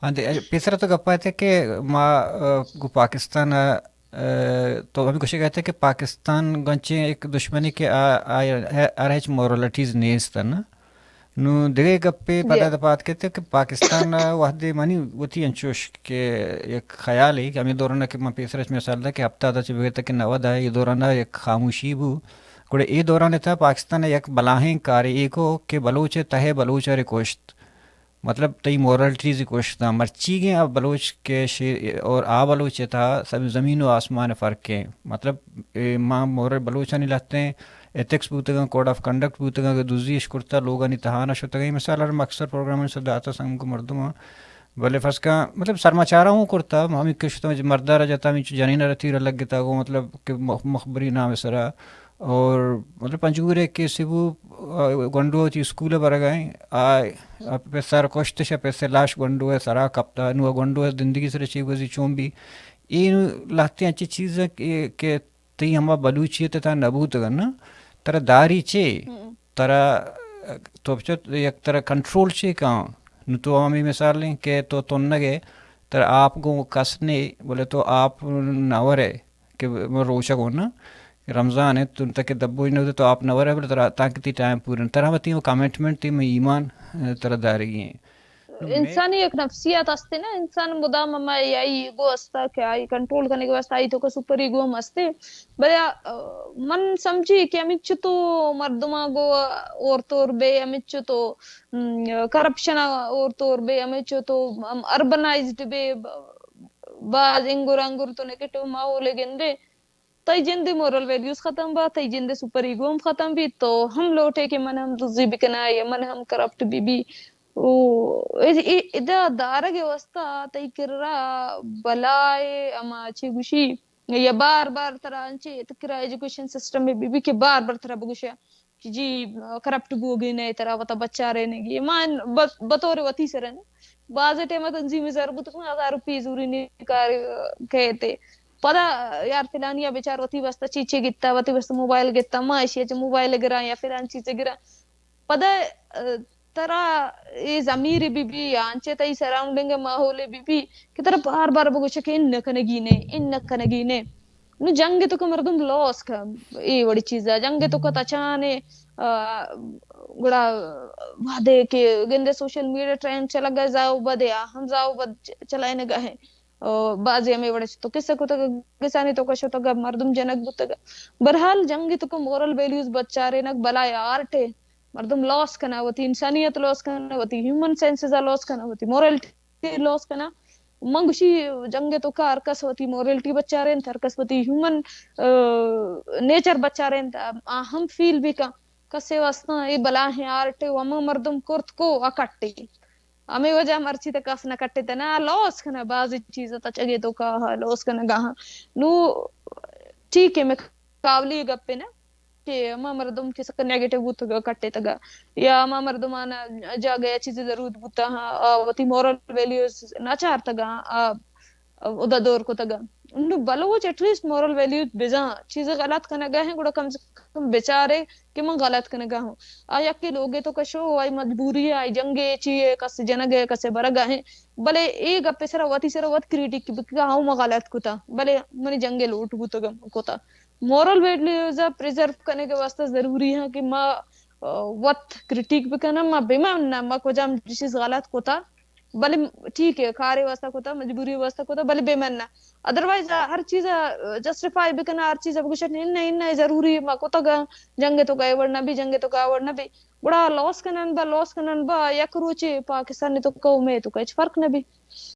అంతే पेसरा तो गप्पा थे कि माँ गो पाकिस्तान तो अभी कुछ कहते हैं कि पाकिस्तान गंचे एक दुश्मनी के आ रहे मोरलिटीज नेस था ना नु दिगे गप्पे جی पता था बात कहते हैं कि पाकिस्तान वाहदे मानी वती अंशुश के एक ख्याल है कि हमें दौरान कि माँ पेसरा में साल था कि हफ्ता था चुके तक कि नवद है ये दौरान एक खामोशी बू कुड़े ये दौरान था पाकिस्तान एक बलाहें कार एको के बलोच तहे बलोच कोश्त मतलब तई मोरलिटीज़ कोश्ता मर्ची गए अब बलोच के और आ बलोच था सब ज़मीन व आसमान फ़र्क है मतलब माँ मोरल बलोचा नहीं लाते हैं एथिक्स बूतगा कोड ऑफ कंडक्ट बूतगा दूसरी इश्कुरता लोग नहीं तहाना शुतगा ये मिसाल और अक्सर प्रोग्राम से दाता संग को मर्दमा भले फस का मतलब सरमाचारा हूँ कुर्ता हम कुछ तो मर्दा रह जाता जनी न रथी लग गया वो मतलब कि मखबरी नाम सरा और मतलब पंजगुरे के सिबु गंडो स्कूल बर गए आ पेसर कोश्तश पेसे लाश गंडो है सरा कप्ता नु गंडो है जिंदगी से रची वजी चोंबी ये लाते हैं अच्छी चीज़ है कि ती हम बलूचियत था नबूत ना तरह दारी चे तरह तो एक तरह कंट्रोल चे कहाँ न तो हमें मिसाल लें कि तो नगे तर आपको कसने बोले तो आप नवर है कि रोचक हो ना रमज़ान है तुम तक दब्बो ही नहीं तो आप नवर है बोले तरह ताकि टाइम पूरे तरह बती वो कमिटमेंट थी मैं ईमान तरह दारी हैं मैं انسانی एक नफ्सियत असते ना, इंसान मुदाम अमा याई ईगो असता क्या आई कंट्रोल करने के वास्ते आई तो का सुपर ईगो हम असते बया मन समझी कि अमिच्छु तो मर्दमा गो और तोर बे अमिच्छु तो करप्शन और तोर बे अमिच्छु तो अर्बनाइज्ड बे बाज इंगुर अंगुर तो नेगेटिव माहौल गेंदे तई जिंदे मोरल वैल्यूज खत्म बा, तई जिंदे सुपर ईगो हम खत्म भी, तो हम लौटे के मन हम दुजी बिकना या मन हम करप्ट भी ओ इदा दारगे वस्ता तई किर्रा बलाए अमा ची गुशी या बार बार तरह अंचे तकरा एजुकेशन सिस्टम में बीबी के बार बार तरह बगुशा कि जी करप्ट गोगे ने तरह वता बच्चा रहने की मान बतौर वती से रहने बाज टेमा तंजीम जरबत को 1000 रुपये जूरी निकार कहते पता यार फिलानिया बेचार वती वस्ता चीचे गित्ता वती वस्ता मोबाइल गित्ता माशी मोबाइल गिरा या फिलान चीचे गिरा पता तरा ये जमीर बीबी आंचे तई सराउंडिंग माहौल बीबी कि तरह बार बार बगुश के इन नकनगीने नु जंग तो का मर्दम लॉस का ये बड़ी चीज है जंग तो का तचाने गुड़ा वादे के गंदे सोशल मीडिया ट्रेंड चला गया जाओ बदे हम जाओ बद चलाए न गए बाजी में बड़े तो किससे को तो किसानी तो कशो तो मर्दम जनक बुतगा बहरहाल जंग तो को मोरल वैल्यूज बच्चारे नक बला आर्ट मर्दम लॉस करना होती इंसानियत लॉस करना होती ह्यूमन सेंसेस लॉस करना होती मोरलिटी लॉस करना मंगुशी जंगे तो का अरकस होती मोरलिटी बच्चा रहे थरकस होती ह्यूमन नेचर बच्चा रहे हम फील भी का कसे वास्ता ये बला है आर्ट वम मर्दम कुर्त को अकट्टी हमें वजह मर्ची तक कस न कट्टे तना लॉस करना बाजी चीज तचगे तो का लॉस करना गाहा नु ठीक है मैं कावली गप्पे ना कि अमा मर्दम के सक नेगेटिव बुत कट्टे तगा या अमा मर्दमाना जा गया चीज जरूर बुता हा वती मोरल वैल्यूज नाचार तगा उदा दौर को तगा उन्नु बलोच एटलीस्ट मोरल वैल्यूज बेजा चीज गलत करना गए हैं गुड़ा कम से कम बेचारे कि मैं गलत करने गा हूं या के लोगे तो कशो आई मजबूरी है आई जंगे चाहिए कस जनगे कसे बरगा है भले ए गप्पे सरा वती सरा वत क्रिटिक बिका हाउ मैं गलत कुता भले मनी जंगे लूट बुतगा कोता मोरल वैल्यूज प्रिजर्व करने के वास्ते जरूरी है कि माँ वत क्रिटिक भी करना माँ बेमान ना माँ को जम जिस गलत को था भले ठीक है खारे वास्ता को था मजबूरी वास्ता को था भले बेमान ना अदरवाइज हर चीज जस्टिफाई भी करना हर चीज कुछ नहीं नहीं नहीं जरूरी है माँ को तो जंगे तो गए वरना भी जंगे तो का वरना भी बड़ा लॉस करना बा या करोचे पाकिस्तान ने तो कौ में तो कुछ फर्क न भी